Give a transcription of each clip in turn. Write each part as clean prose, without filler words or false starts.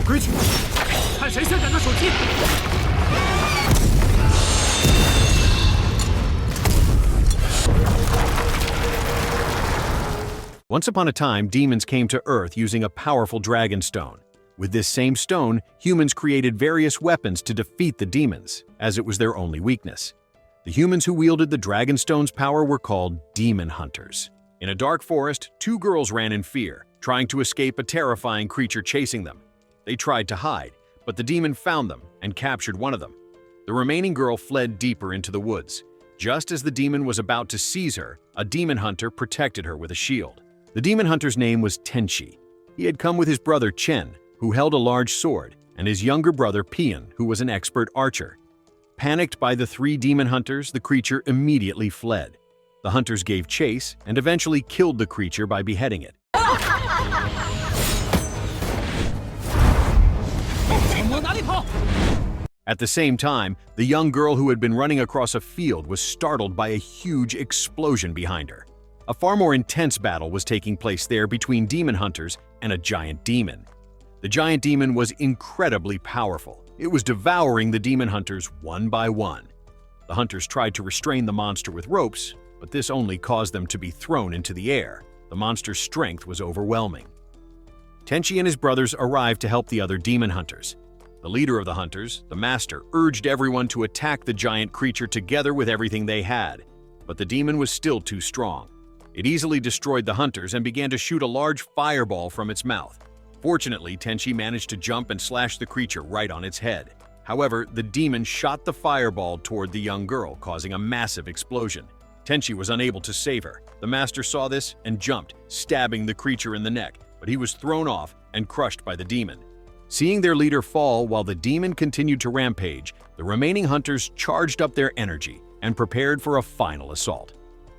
规矩，看谁先赶到手机。Once upon a time, demons came to Earth using a powerful dragon stone. With this same stone, humans created various weapons to defeat the demons, as it was their only weakness. The humans who wielded the dragon stone's power were called demon hunters. In a dark forest, two girls ran in fear, trying to escape a terrifying creature chasing them. They tried to hide, but the demon found them and captured one of them. The remaining girl fled deeper into the woods. Just as the demon was about to seize her, a demon hunter protected her with a shield. The demon hunter's name was Tenchi. He had come with his brother Chen, who held a large sword, and his younger brother Pian, who was an expert archer. Panicked by the three demon hunters, the creature immediately fled. The hunters gave chase and eventually killed the creature by beheading it. At the same time, the young girl who had been running across a field was startled by a huge explosion behind her. A far more intense battle was taking place there between demon hunters and a giant demon. The giant demon was incredibly powerful. It was devouring the demon hunters one by one. The hunters tried to restrain the monster with ropes, but this only caused them to be thrown into the air. The monster's strength was overwhelming. Tenchi and his brothers arrived to help the other demon hunters. The leader of the hunters, the master, urged everyone to attack the giant creature together with everything they had, but the demon was still too strong. It easily destroyed the hunters and began to shoot a large fireball from its mouth. Fortunately, Tenchi managed to jump and slash the creature right on its head. However, the demon shot the fireball toward the young girl, causing a massive explosion. Tenchi was unable to save her. The master saw this and jumped, stabbing the creature in the neck, but he was thrown off and crushed by the demon. Seeing their leader fall while the demon continued to rampage, the remaining hunters charged up their energy and prepared for a final assault.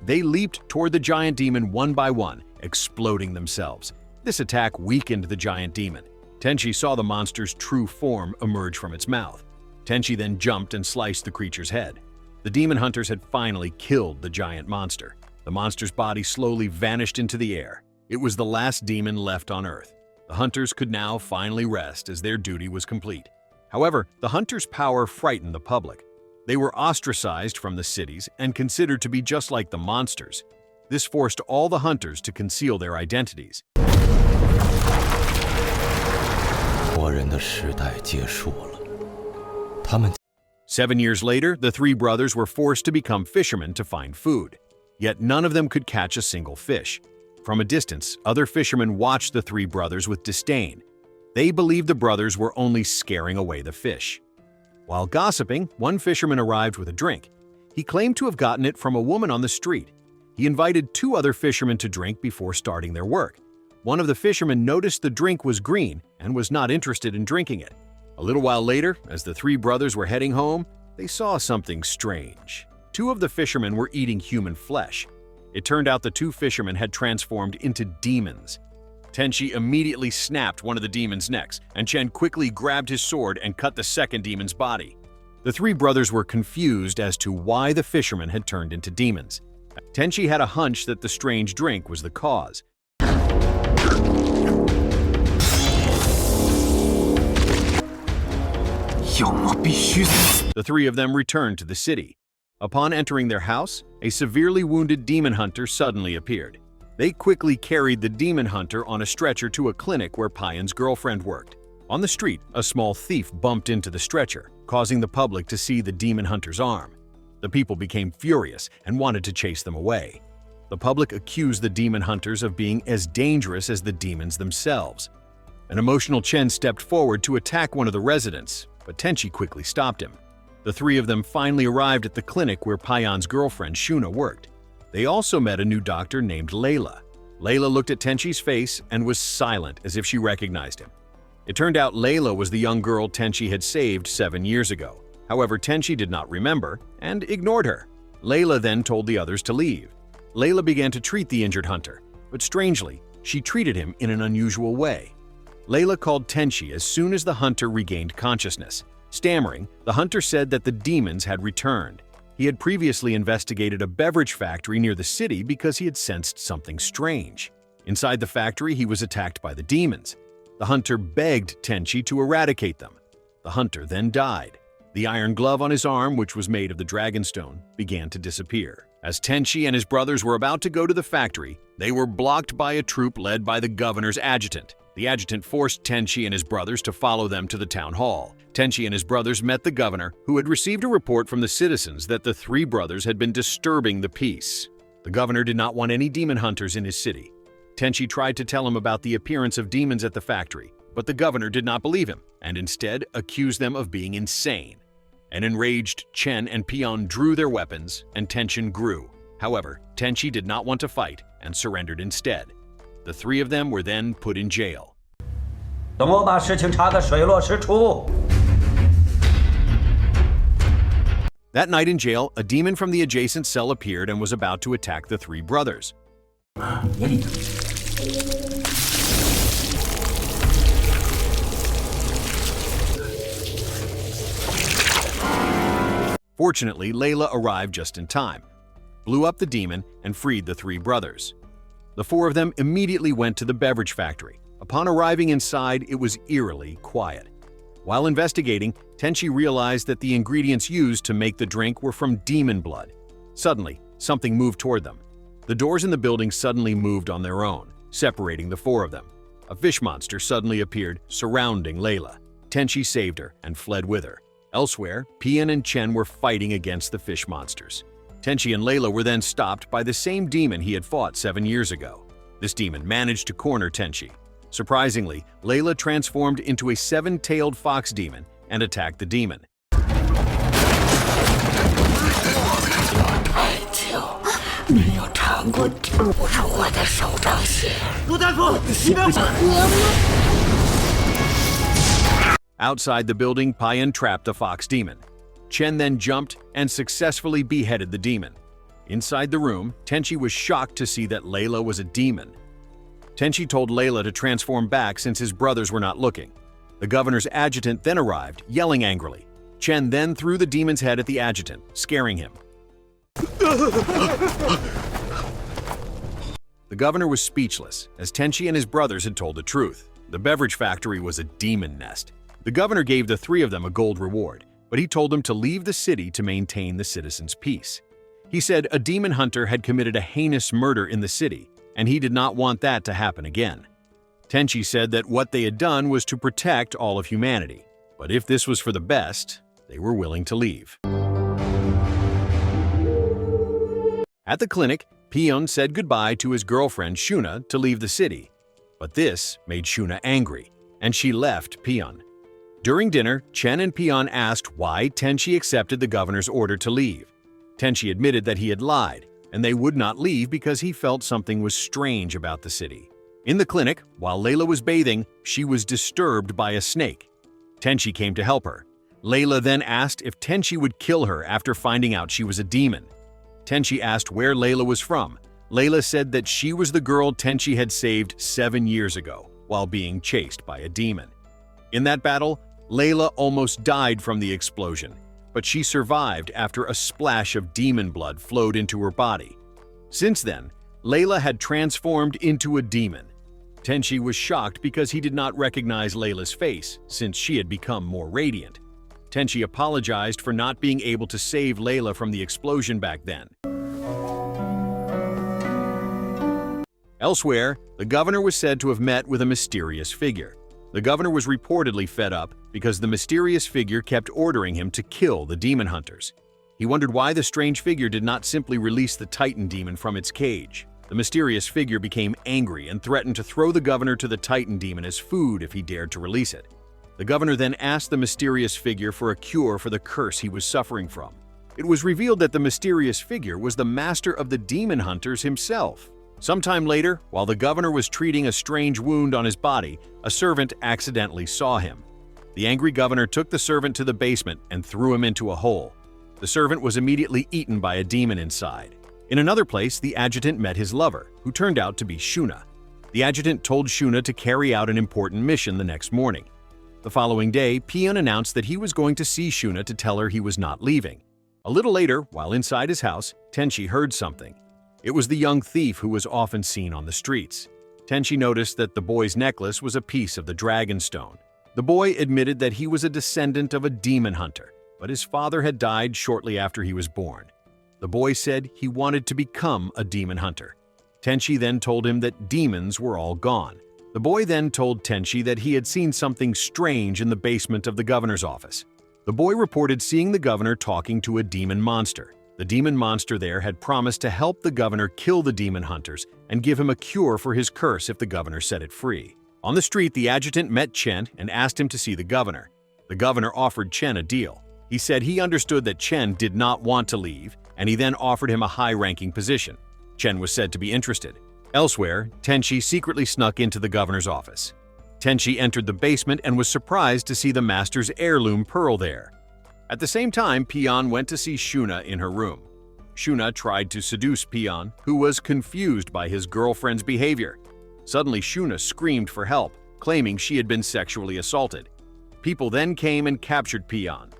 They leaped toward the giant demon one by one, exploding themselves. This attack weakened the giant demon. Tenchi saw the monster's true form emerge from its mouth. Tenchi then jumped and sliced the creature's head. The demon hunters had finally killed the giant monster. The monster's body slowly vanished into the air. It was the last demon left on Earth. The hunters could now finally rest as their duty was complete. However, the hunters' power frightened the public. They were ostracized from the cities and considered to be just like the monsters. This forced all the hunters to conceal their identities. 活人的时代结束了，他们 7 years later, the three brothers were forced to become fishermen to find food. Yet none of them could catch a single fish. From a distance, other fishermen watched the three brothers with disdain. They believed the brothers were only scaring away the fish. While gossiping, one fisherman arrived with a drink. He claimed to have gotten it from a woman on the street. He invited 2 other fishermen to drink before starting their work. One of the fishermen noticed the drink was green and was not interested in drinking it. A little while later, as the 3 brothers were heading home, they saw something strange. 2 of the fishermen were eating human flesh. It turned out the 2 fishermen had transformed into demons. Tenchi immediately snapped one of the demon's necks, and Chen quickly grabbed his sword and cut the second demon's body. The 3 brothers were confused as to why the fishermen had turned into demons. Tenchi had a hunch that the strange drink was the cause. The 3 of them returned to the city. Upon entering their house, a severely wounded demon hunter suddenly appeared. They quickly carried the demon hunter on a stretcher to a clinic where Pian's girlfriend worked. On the street, a small thief bumped into the stretcher, causing the public to see the demon hunter's arm. The people became furious and wanted to chase them away. The public accused the demon hunters of being as dangerous as the demons themselves. An emotional Chen stepped forward to attack one of the residents, but Tenchi quickly stopped him. The 3 of them finally arrived at the clinic where Pian's girlfriend Shuna worked. They also met a new doctor named Layla. Layla looked at Tenchi's face and was silent as if she recognized him. It turned out Layla was the young girl Tenchi had saved 7 years ago. However, Tenchi did not remember and ignored her. Layla then told the others to leave. Layla began to treat the injured hunter, but strangely, she treated him in an unusual way. Layla called Tenchi as soon as the hunter regained consciousness. Stammering, the hunter said that the demons had returned. He had previously investigated a beverage factory near the city because he had sensed something strange. Inside the factory, he was attacked by the demons. The hunter begged Tenchi to eradicate them. The hunter then died. The iron glove on his arm, which was made of the dragonstone, began to disappear. As Tenchi and his brothers were about to go to the factory, they were blocked by a troop led by the governor's adjutant. The adjutant forced Tenchi and his brothers to follow them to the town hall. Tenchi and his brothers met the governor, who had received a report from the citizens that the three brothers had been disturbing the peace. The governor did not want any demon hunters in his city. Tenchi tried to tell him about the appearance of demons at the factory, but the governor did not believe him and instead accused them of being insane. An enraged Chen and Pion drew their weapons and tension grew. However, Tenchi did not want to fight and surrendered instead. The three of them were then put in jail. 等我把事情查个水落石出。 That night in jail, a demon from the adjacent cell appeared and was about to attack the three brothers. Fortunately, Layla arrived just in time, blew up the demon, and freed the three brothers. The four of them immediately went to the beverage factory. Upon arriving inside, it was eerily quiet. While investigating, Tenchi realized that the ingredients used to make the drink were from demon blood. Suddenly, something moved toward them. The doors in the building suddenly moved on their own, separating the four of them. A fish monster suddenly appeared, surrounding Layla. Tenchi saved her and fled with her. Elsewhere, Pian and Chen were fighting against the fish monsters. Tenchi and Layla were then stopped by the same demon he had fought 7 years ago. This demon managed to corner Tenchi. Surprisingly, Layla transformed into a 7-tailed fox demon and attacked the demon. 太久没有尝过这么弱的手掌血。陆大夫，你别跑！ Outside the building, Pian trapped the fox demon. Chen then jumped and successfully beheaded the demon. Inside the room, Tenchi was shocked to see that Layla was a demon. Tenchi told Layla to transform back since his brothers were not looking. The governor's adjutant then arrived, yelling angrily. Chen then threw the demon's head at the adjutant, scaring him. The governor was speechless, as Tenchi and his brothers had told the truth. The beverage factory was a demon nest. The governor gave the three of them a gold reward, but he told them to leave the city to maintain the citizens' peace. He said a demon hunter had committed a heinous murder in the city, and he did not want that to happen again. Tenchi said that what they had done was to protect all of humanity, but if this was for the best, they were willing to leave. At the clinic, Pion said goodbye to his girlfriend Shuna to leave the city, but this made Shuna angry, and she left Pion. During dinner, Chen and Pion asked why Tenchi accepted the governor's order to leave. Tenchi admitted that he had lied, and they would not leave because he felt something was strange about the city. In the clinic, while Layla was bathing, she was disturbed by a snake. Tenchi came to help her. Layla then asked if Tenchi would kill her after finding out she was a demon. Tenchi asked where Layla was from. Layla said that she was the girl Tenchi had saved 7 years ago while being chased by a demon. In that battle, Layla almost died from the explosion, but she survived after a splash of demon blood flowed into her body. Since then, Layla had transformed into a demon. Tenchi was shocked because he did not recognize Layla's face since she had become more radiant. Tenchi apologized for not being able to save Layla from the explosion back then. Elsewhere, the governor was said to have met with a mysterious figure. The governor was reportedly fed up because the mysterious figure kept ordering him to kill the demon hunters. He wondered why the strange figure did not simply release the Titan demon from its cage. The mysterious figure became angry and threatened to throw the governor to the Titan demon as food if he dared to release it. The governor then asked the mysterious figure for a cure for the curse he was suffering from. It was revealed that the mysterious figure was the master of the demon hunters himself. Sometime later, while the governor was treating a strange wound on his body, a servant accidentally saw him. The angry governor took the servant to the basement and threw him into a hole. The servant was immediately eaten by a demon inside. In another place, the adjutant met his lover, who turned out to be Shuna. The adjutant told Shuna to carry out an important mission the next morning. The following day, Pion announced that he was going to see Shuna to tell her he was not leaving. A little later, while inside his house, Tenchi heard something. It was the young thief who was often seen on the streets. Tenchi noticed that the boy's necklace was a piece of the dragon stone. The boy admitted that he was a descendant of a demon hunter, but his father had died shortly after he was born. The boy said he wanted to become a demon hunter. Tenchi then told him that demons were all gone. The boy then told Tenchi that he had seen something strange in the basement of the governor's office. The boy reported seeing the governor talking to a demon monster. The demon monster there had promised to help the governor kill the demon hunters and give him a cure for his curse if the governor set it free. On the street, the adjutant met Chen and asked him to see the governor. The governor offered Chen a deal. He said he understood that Chen did not want to leave, and he then offered him a high-ranking position. Chen was said to be interested. Elsewhere, Tenchi secretly snuck into the governor's office. Tenchi entered the basement and was surprised to see the master's heirloom pearl there. At the same time, Pian went to see Shuna in her room. Shuna tried to seduce Pian, who was confused by his girlfriend's behavior. Suddenly, Shuna screamed for help, claiming she had been sexually assaulted. People then came and captured Pian.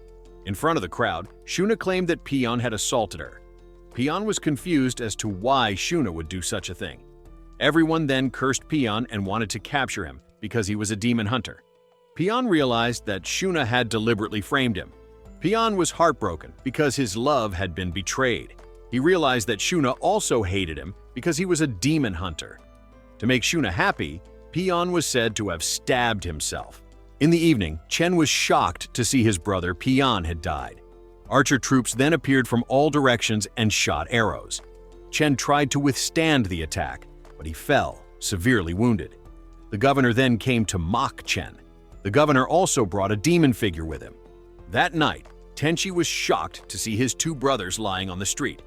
In front of the crowd, Shuna claimed that Pian had assaulted her. Pian was confused as to why Shuna would do such a thing. Everyone then cursed Pian and wanted to capture him because he was a demon hunter. Pian realized that Shuna had deliberately framed him. Pian was heartbroken because his love had been betrayed. He realized that Shuna also hated him because he was a demon hunter. To make Shuna happy, Pian was said to have stabbed himself. In the evening, Chen was shocked to see his brother Pian had died. Archer troops then appeared from all directions and shot arrows. Chen tried to withstand the attack, but he fell, severely wounded. The governor then came to mock Chen. The governor also brought a demon figure with him. That night, Tenchi was shocked to see his two brothers lying on the street.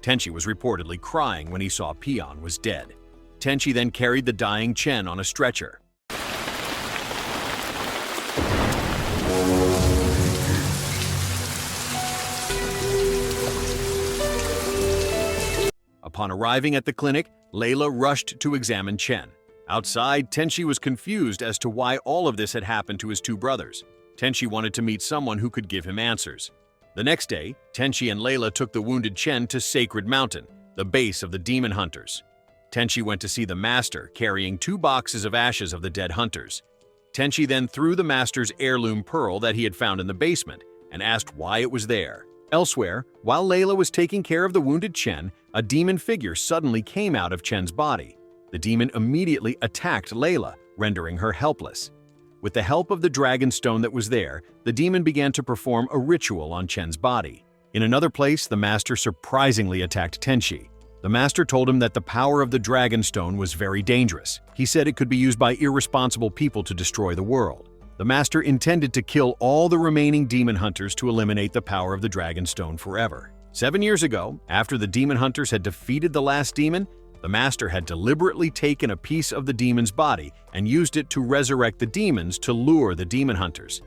Tenchi was reportedly crying when he saw Pian was dead. Tenchi then carried the dying Chen on a stretcher. Upon arriving at the clinic, Layla rushed to examine Chen. Outside, Tenchi was confused as to why all of this had happened to his two brothers. Tenchi wanted to meet someone who could give him answers. The next day, Tenchi and Layla took the wounded Chen to Sacred Mountain, the base of the demon hunters. Tenchi went to see the master carrying 2 boxes of ashes of the dead hunters. Tenchi then threw the master's heirloom pearl that he had found in the basement and asked why it was there. Elsewhere, while Layla was taking care of the wounded Chen, a demon figure suddenly came out of Chen's body. The demon immediately attacked Layla, rendering her helpless. With the help of the dragon stone that was there, the demon began to perform a ritual on Chen's body. In another place, the master surprisingly attacked Tenchi. The master told him that the power of the dragon stone was very dangerous. He said it could be used by irresponsible people to destroy the world. The master intended to kill all the remaining demon hunters to eliminate the power of the dragon stone forever. 7 years ago, after the demon hunters had defeated the last demon, the master had deliberately taken a piece of the demon's body and used it to resurrect the demons to lure the demon hunters.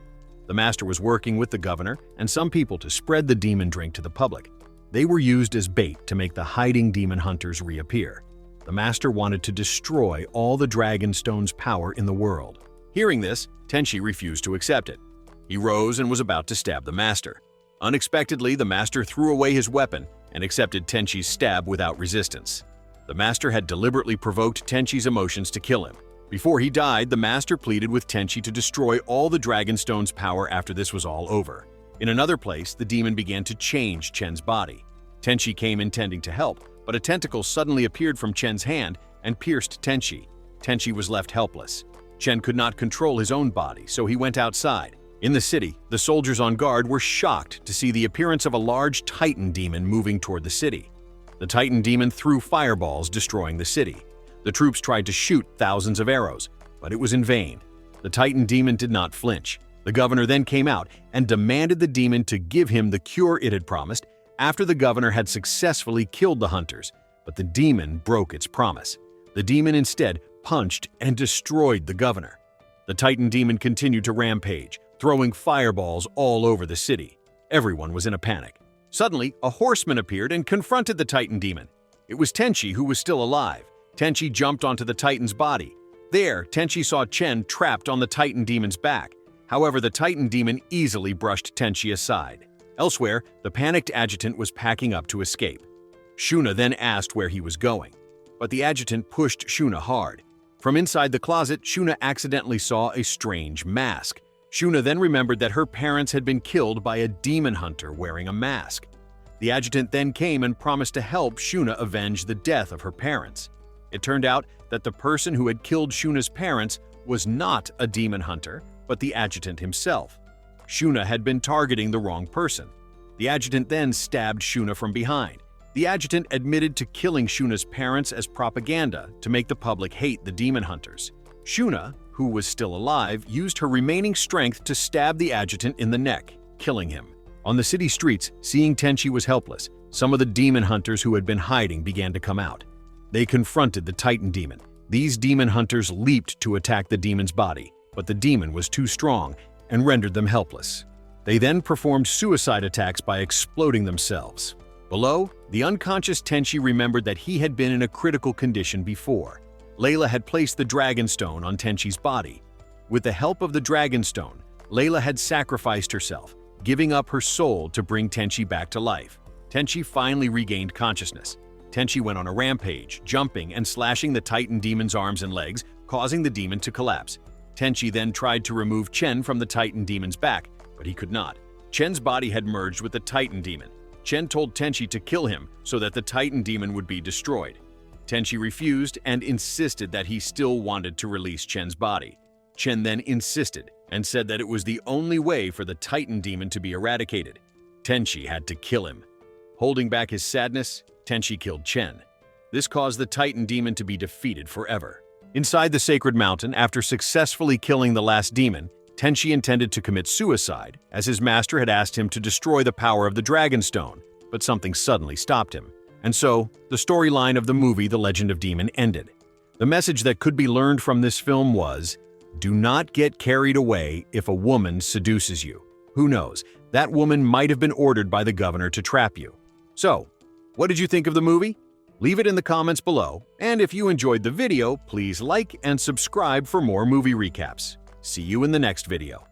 The master was working with the governor and some people to spread the demon drink to the public. They were used as bait to make the hiding demon hunters reappear. The master wanted to destroy all the dragon stone's power in the world. Hearing this, Tenchi refused to accept it. He rose and was about to stab the master. Unexpectedly, the master threw away his weapon and accepted Tenchi's stab without resistance. The master had deliberately provoked Tenchi's emotions to kill him. Before he died, the master pleaded with Tenchi to destroy all the Dragonstone's power after this was all over. In another place, the demon began to change Chen's body. Tenchi came intending to help, but a tentacle suddenly appeared from Chen's hand and pierced Tenchi. Tenchi was left helpless. Chen could not control his own body, so he went outside. In the city, the soldiers on guard were shocked to see the appearance of a large Titan demon moving toward the city. The Titan demon threw fireballs, destroying the city. The troops tried to shoot thousands of arrows, but it was in vain. The Titan demon did not flinch. The governor then came out and demanded the demon to give him the cure it had promised after the governor had successfully killed the hunters, but the demon broke its promise. The demon instead punched and destroyed the governor. The Titan demon continued to rampage, throwing fireballs all over the city. Everyone was in a panic. Suddenly, a horseman appeared and confronted the Titan demon. It was Tenchi who was still alive. Tenchi jumped onto the Titan's body. There, Tenchi saw Chen trapped on the Titan demon's back. However, the Titan demon easily brushed Tenchi aside. Elsewhere, the panicked adjutant was packing up to escape. Shuna then asked where he was going, but the adjutant pushed Shuna hard. From inside the closet, Shuna accidentally saw a strange mask. Shuna then remembered that her parents had been killed by a demon hunter wearing a mask. The adjutant then came and promised to help Shuna avenge the death of her parents. It turned out that the person who had killed Shuna's parents was not a demon hunter, but the adjutant himself. Shuna had been targeting the wrong person. The adjutant then stabbed Shuna from behind. The adjutant admitted to killing Shuna's parents as propaganda to make the public hate the demon hunters. Shuna, who was still alive, used her remaining strength to stab the adjutant in the neck, killing him. On the city streets, seeing Tenchi was helpless, some of the demon hunters who had been hiding began to come out. They confronted the Titan demon. These demon hunters leaped to attack the demon's body, but the demon was too strong and rendered them helpless. They then performed suicide attacks by exploding themselves. Below, the unconscious Tenchi remembered that he had been in a critical condition before. Layla had placed the Dragon Stone on Tenchi's body. With the help of the Dragon Stone, Layla had sacrificed herself, giving up her soul to bring Tenchi back to life. Tenchi finally regained consciousness. Tenchi went on a rampage, jumping and slashing the Titan demon's arms and legs, causing the demon to collapse. Tenchi then tried to remove Chen from the Titan demon's back, but he could not. Chen's body had merged with the Titan demon. Chen told Tenchi to kill him so that the Titan demon would be destroyed. Tenchi refused and insisted that he still wanted to release Chen's body. Chen then insisted and said that it was the only way for the Titan demon to be eradicated. Tenchi had to kill him. Holding back his sadness, Tenchi killed Chen. This caused the Titan demon to be defeated forever. Inside the sacred mountain, after successfully killing the last demon, Tenchi intended to commit suicide, as his master had asked him to destroy the power of the Dragon Stone, but something suddenly stopped him. And so, the storyline of the movie The Legend of Demon ended. The message that could be learned from this film was, do not get carried away if a woman seduces you. Who knows, that woman might have been ordered by the governor to trap you. So, what did you think of the movie? Leave it in the comments below, and if you enjoyed the video, please like and subscribe for more movie recaps. See you in the next video.